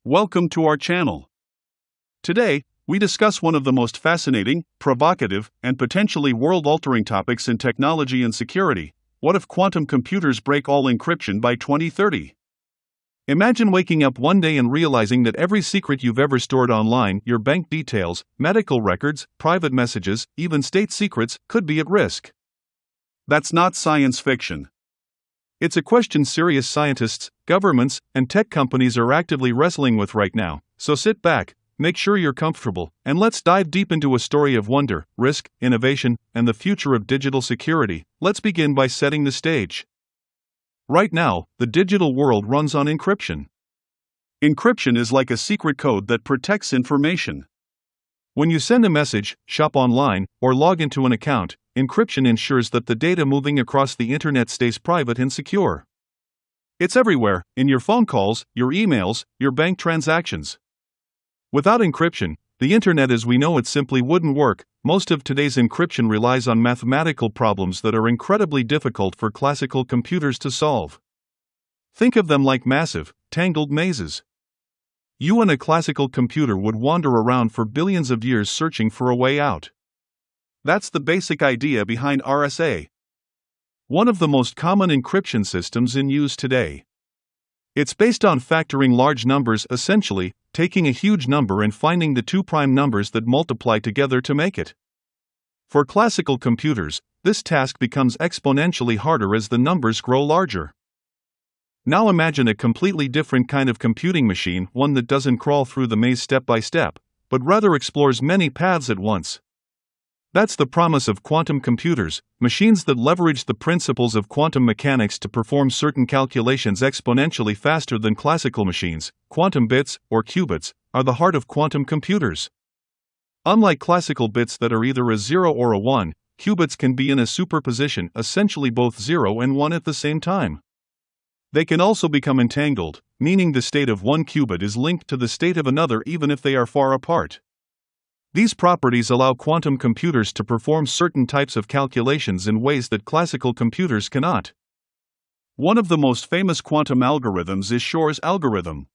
Welcome to our channel. Today, we discuss one of the most fascinating, provocative, and potentially world-altering topics in technology and security. What if quantum computers break all encryption by 2030? Imagine waking up one day and realizing that every secret you've ever stored online, your bank details, medical records, private messages, even state secrets, could be at risk. That's not science fiction. It's a question serious scientists, governments, and tech companies are actively wrestling with right now. So sit back, make sure you're comfortable, and let's dive deep into a story of wonder, risk, innovation, and the future of digital security. Let's begin by setting the stage. Right now, the digital world runs on encryption. Encryption is like a secret code that protects information. When you send a message, shop online, or log into an account, encryption ensures that the data moving across the internet stays private and secure. It's everywhere, in your phone calls, your emails, your bank transactions. Without encryption, the internet as we know it simply wouldn't work. Most of today's encryption relies on mathematical problems that are incredibly difficult for classical computers to solve. Think of them like massive, tangled mazes. You and a classical computer would wander around for billions of years searching for a way out. That's the basic idea behind RSA. One of the most common encryption systems in use today. It's based on factoring large numbers, essentially, taking a huge number and finding the two prime numbers that multiply together to make it. For classical computers, this task becomes exponentially harder as the numbers grow larger. Now imagine a completely different kind of computing machine, one that doesn't crawl through the maze step by step, but rather explores many paths at once. That's the promise of quantum computers, machines that leverage the principles of quantum mechanics to perform certain calculations exponentially faster than classical machines. Quantum bits, or qubits, are the heart of quantum computers. Unlike classical bits that are either a 0 or a 1, qubits can be in a superposition, essentially both 0 and 1 at the same time. They can also become entangled, meaning the state of one qubit is linked to the state of another even if they are far apart. These properties allow quantum computers to perform certain types of calculations in ways that classical computers cannot. One of the most famous quantum algorithms is Shor's algorithm.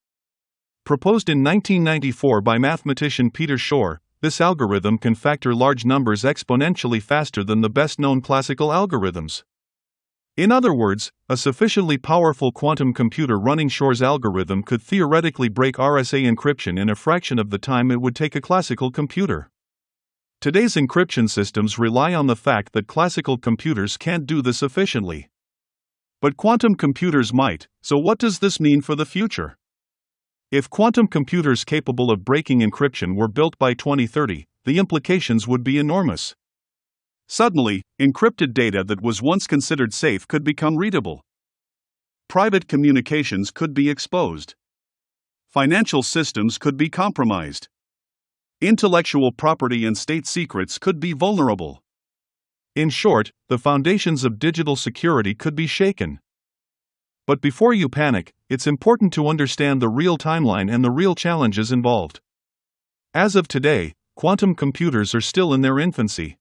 Proposed in 1994 by mathematician Peter Shor, this algorithm can factor large numbers exponentially faster than the best-known classical algorithms. In other words, a sufficiently powerful quantum computer running Shor's algorithm could theoretically break RSA encryption in a fraction of the time it would take a classical computer. Today's encryption systems rely on the fact that classical computers can't do this efficiently. But quantum computers might, so what does this mean for the future? If quantum computers capable of breaking encryption were built by 2030, the implications would be enormous. Suddenly, encrypted data that was once considered safe could become readable. Private communications could be exposed. Financial systems could be compromised. Intellectual property and state secrets could be vulnerable. In short, the foundations of digital security could be shaken. But before you panic, it's important to understand the real timeline and the real challenges involved. As of today, quantum computers are still in their infancy.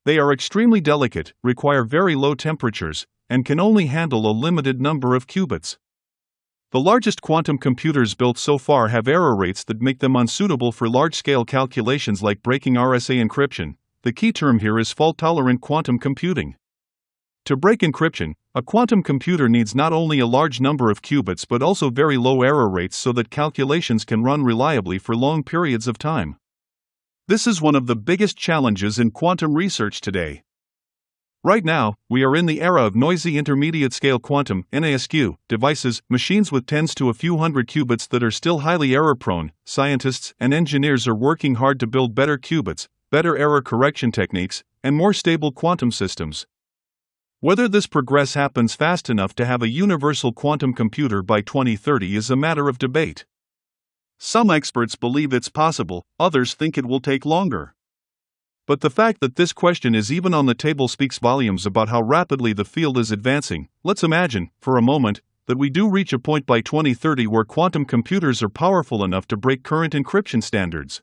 They are extremely delicate, require very low temperatures, and can only handle a limited number of qubits. The largest quantum computers built so far have error rates that make them unsuitable for large-scale calculations like breaking RSA encryption. The key term here is fault-tolerant quantum computing. To break encryption, a quantum computer needs not only a large number of qubits but also very low error rates so that calculations can run reliably for long periods of time. This is one of the biggest challenges in quantum research today. Right now, we are in the era of noisy intermediate-scale quantum (NASQ) devices, machines with tens to a few hundred qubits that are still highly error-prone. Scientists and engineers are working hard to build better qubits, better error correction techniques, and more stable quantum systems. Whether this progress happens fast enough to have a universal quantum computer by 2030 is a matter of debate. Some experts believe it's possible, others think it will take longer. But the fact that this question is even on the table speaks volumes about how rapidly the field is advancing. Let's imagine, for a moment, that we do reach a point by 2030 where quantum computers are powerful enough to break current encryption standards.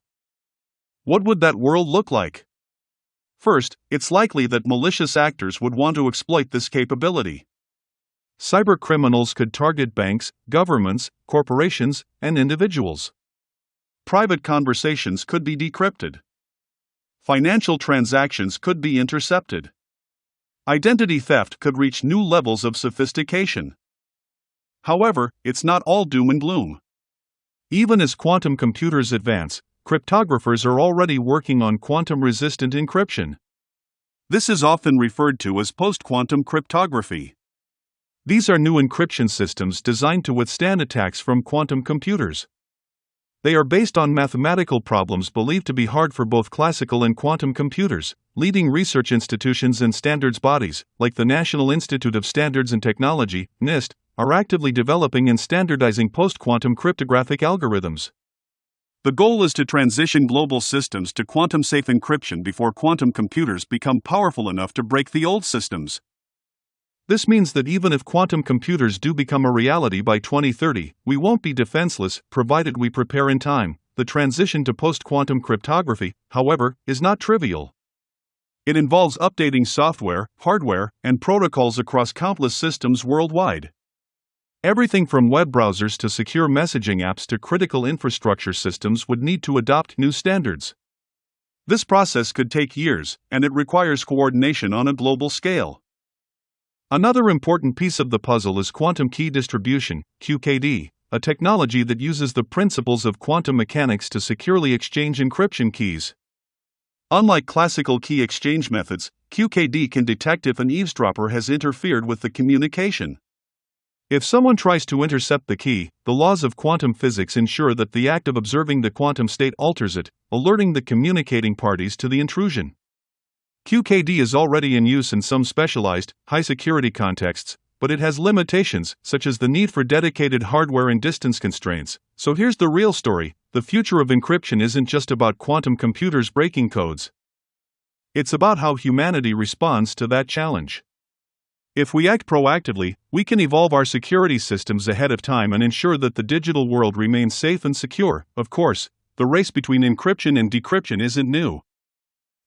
What would that world look like? First, it's likely that malicious actors would want to exploit this capability. Cybercriminals could target banks, governments, corporations, and individuals. Private conversations could be decrypted. Financial transactions could be intercepted. Identity theft could reach new levels of sophistication. However, it's not all doom and gloom. Even as quantum computers advance, cryptographers are already working on quantum-resistant encryption. This is often referred to as post-quantum cryptography. These are new encryption systems designed to withstand attacks from quantum computers. They are based on mathematical problems believed to be hard for both classical and quantum computers. Leading research institutions and standards bodies, like the National Institute of Standards and Technology, NIST, are actively developing and standardizing post-quantum cryptographic algorithms. The goal is to transition global systems to quantum-safe encryption before quantum computers become powerful enough to break the old systems. This means that even if quantum computers do become a reality by 2030, we won't be defenseless, provided we prepare in time. The transition to post-quantum cryptography, however, is not trivial. It involves updating software, hardware, and protocols across countless systems worldwide. Everything from web browsers to secure messaging apps to critical infrastructure systems would need to adopt new standards. This process could take years, and it requires coordination on a global scale. Another important piece of the puzzle is quantum key distribution, QKD, a technology that uses the principles of quantum mechanics to securely exchange encryption keys. Unlike classical key exchange methods, QKD can detect if an eavesdropper has interfered with the communication. If someone tries to intercept the key, the laws of quantum physics ensure that the act of observing the quantum state alters it, alerting the communicating parties to the intrusion. QKD is already in use in some specialized, high-security contexts, but it has limitations, such as the need for dedicated hardware and distance constraints. So here's the real story: the future of encryption isn't just about quantum computers breaking codes. It's about how humanity responds to that challenge. If we act proactively, we can evolve our security systems ahead of time and ensure that the digital world remains safe and secure. Of course, the race between encryption and decryption isn't new.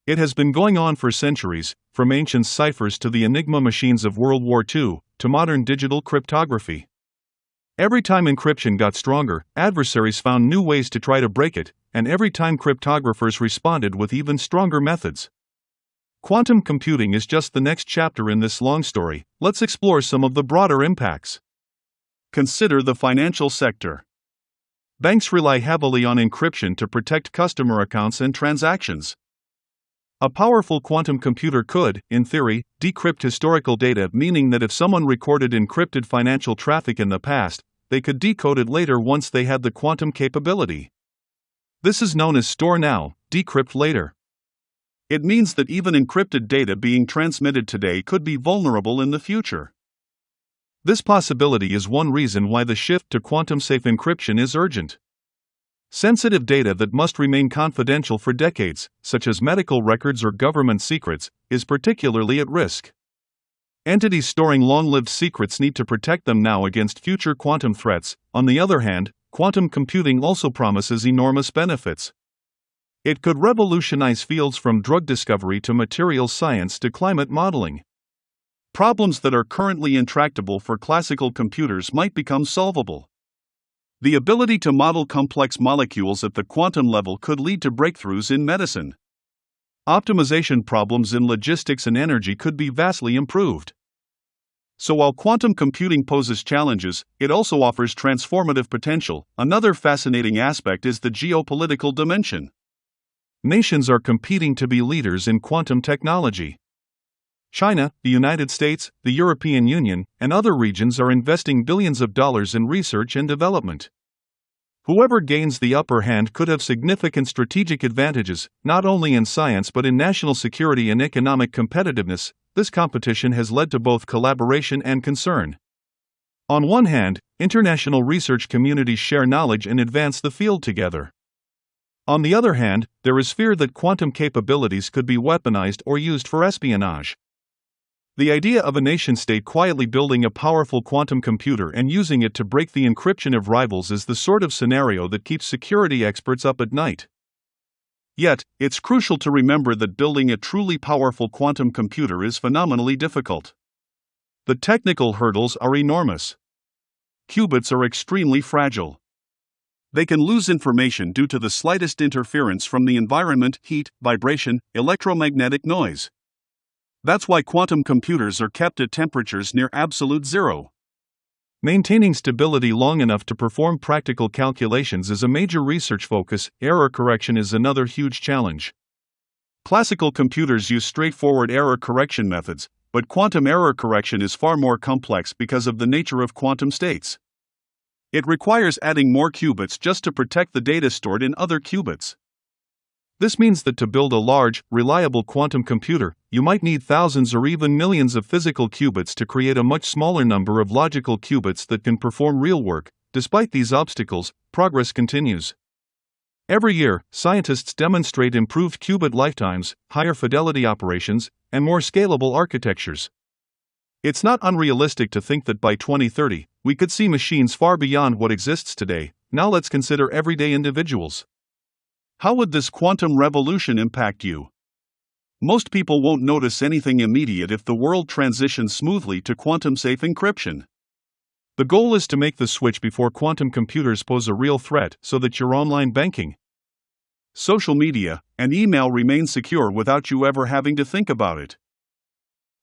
It has been going on for centuries, from ancient ciphers to the Enigma machines of World War II, to modern digital cryptography. Every time encryption got stronger, adversaries found new ways to try to break it, and every time cryptographers responded with even stronger methods. Quantum computing is just the next chapter in this long story. Let's explore some of the broader impacts. Consider the financial sector. Banks rely heavily on encryption to protect customer accounts and transactions. A powerful quantum computer could, in theory, decrypt historical data, meaning that if someone recorded encrypted financial traffic in the past, they could decode it later once they had the quantum capability. This is known as store now, decrypt later. It means that even encrypted data being transmitted today could be vulnerable in the future. This possibility is one reason why the shift to quantum-safe encryption is urgent. Sensitive data that must remain confidential for decades, such as medical records or government secrets, is particularly at risk. Entities storing long-lived secrets need to protect them now against future quantum threats. On the other hand, quantum computing also promises enormous benefits. It could revolutionize fields from drug discovery to materials science to climate modeling. Problems that are currently intractable for classical computers might become solvable. The ability to model complex molecules at the quantum level could lead to breakthroughs in medicine. Optimization problems in logistics and energy could be vastly improved. So while quantum computing poses challenges, it also offers transformative potential. Another fascinating aspect is the geopolitical dimension. Nations are competing to be leaders in quantum technology. China, the United States, the European Union, and other regions are investing billions of dollars in research and development. Whoever gains the upper hand could have significant strategic advantages, not only in science but in national security and economic competitiveness. This competition has led to both collaboration and concern. On one hand, international research communities share knowledge and advance the field together. On the other hand, there is fear that quantum capabilities could be weaponized or used for espionage. The idea of a nation-state quietly building a powerful quantum computer and using it to break the encryption of rivals is the sort of scenario that keeps security experts up at night. Yet, it's crucial to remember that building a truly powerful quantum computer is phenomenally difficult. The technical hurdles are enormous. Qubits are extremely fragile. They can lose information due to the slightest interference from the environment, heat, vibration, electromagnetic noise. That's why quantum computers are kept at temperatures near absolute zero. Maintaining stability long enough to perform practical calculations is a major research focus. Error correction is another huge challenge. Classical computers use straightforward error correction methods, but quantum error correction is far more complex because of the nature of quantum states. It requires adding more qubits just to protect the data stored in other qubits. This means that to build a large, reliable quantum computer, you might need thousands or even millions of physical qubits to create a much smaller number of logical qubits that can perform real work. Despite these obstacles, progress continues. Every year, scientists demonstrate improved qubit lifetimes, higher fidelity operations, and more scalable architectures. It's not unrealistic to think that by 2030, we could see machines far beyond what exists today. Now let's consider everyday individuals. How would this quantum revolution impact you? Most people won't notice anything immediate if the world transitions smoothly to quantum-safe encryption. The goal is to make the switch before quantum computers pose a real threat so that your online banking, social media, and email remain secure without you ever having to think about it.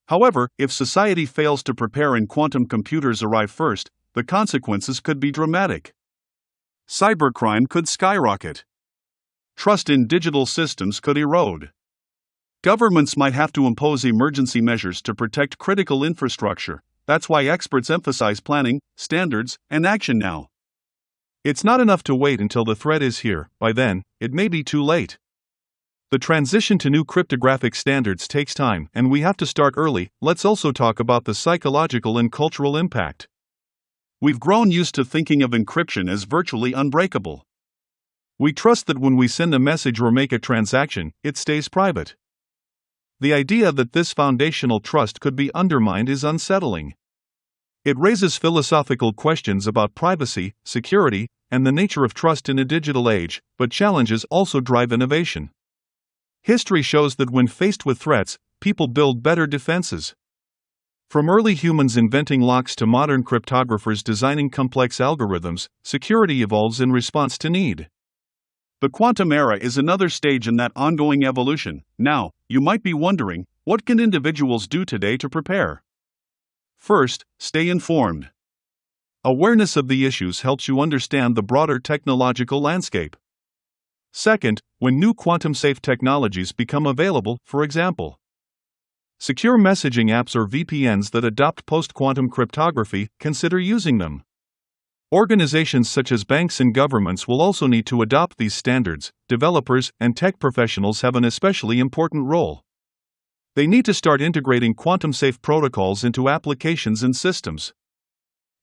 However, if society fails to prepare and quantum computers arrive first, the consequences could be dramatic. Cybercrime could skyrocket. Trust in digital systems could erode. Governments might have to impose emergency measures to protect critical infrastructure. That's why experts emphasize planning, standards, and action now. It's not enough to wait until the threat is here. By then, it may be too late. The transition to new cryptographic standards takes time, and we have to start early. Let's also talk about the psychological and cultural impact. We've grown used to thinking of encryption as virtually unbreakable. We trust that when we send a message or make a transaction, it stays private. The idea that this foundational trust could be undermined is unsettling. It raises philosophical questions about privacy, security, and the nature of trust in a digital age, but challenges also drive innovation. History shows that when faced with threats, people build better defenses. From early humans inventing locks to modern cryptographers designing complex algorithms, security evolves in response to need. The quantum era is another stage in that ongoing evolution. Now, you might be wondering, what can individuals do today to prepare? First, stay informed. Awareness of the issues helps you understand the broader technological landscape. Second, when new quantum-safe technologies become available, for example, secure messaging apps or VPNs that adopt post-quantum cryptography, consider using them. Organizations such as banks and governments will also need to adopt these standards. Developers and tech professionals have an especially important role. They need to start integrating quantum-safe protocols into applications and systems.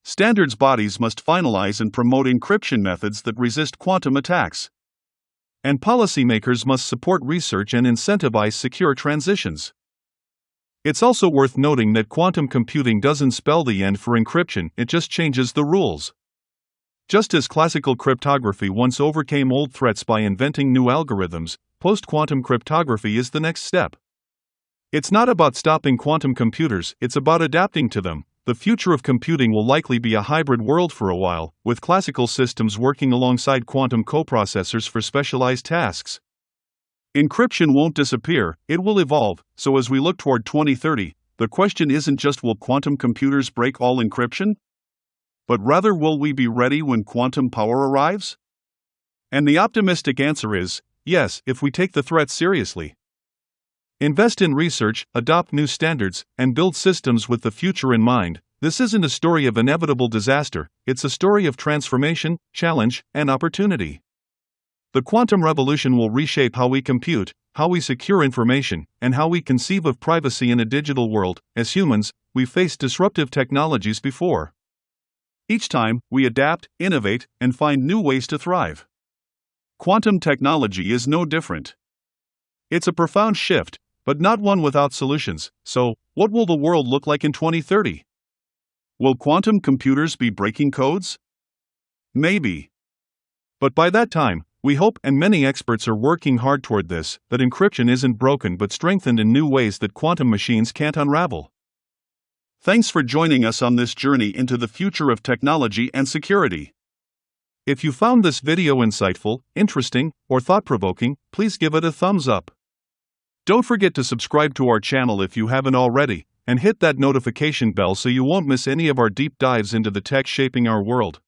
Standards bodies must finalize and promote encryption methods that resist quantum attacks. And policymakers must support research and incentivize secure transitions. It's also worth noting that quantum computing doesn't spell the end for encryption, it just changes the rules. Just as classical cryptography once overcame old threats by inventing new algorithms, post-quantum cryptography is the next step. It's not about stopping quantum computers, it's about adapting to them. The future of computing will likely be a hybrid world for a while, with classical systems working alongside quantum coprocessors for specialized tasks. Encryption won't disappear, it will evolve, so as we look toward 2030, the question isn't just will quantum computers break all encryption? But rather will we be ready when quantum power arrives? And the optimistic answer is, yes, if we take the threat seriously. Invest in research, adopt new standards, and build systems with the future in mind. This isn't a story of inevitable disaster, it's a story of transformation, challenge, and opportunity. The quantum revolution will reshape how we compute, how we secure information, and how we conceive of privacy in a digital world. As humans, we've faced disruptive technologies before. Each time, we adapt, innovate, and find new ways to thrive. Quantum technology is no different. It's a profound shift, but not one without solutions. So, what will the world look like in 2030? Will quantum computers be breaking codes? Maybe. But by that time, we hope, and many experts are working hard toward this, that encryption isn't broken but strengthened in new ways that quantum machines can't unravel. Thanks for joining us on this journey into the future of technology and security. If you found this video insightful, interesting, or thought-provoking, please give it a thumbs up. Don't forget to subscribe to our channel if you haven't already, and hit that notification bell so you won't miss any of our deep dives into the tech shaping our world.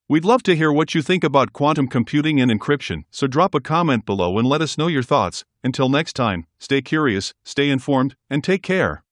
We'd love to hear what you think about quantum computing and encryption, so drop a comment below and let us know your thoughts. Until next time, stay curious, stay informed, and take care.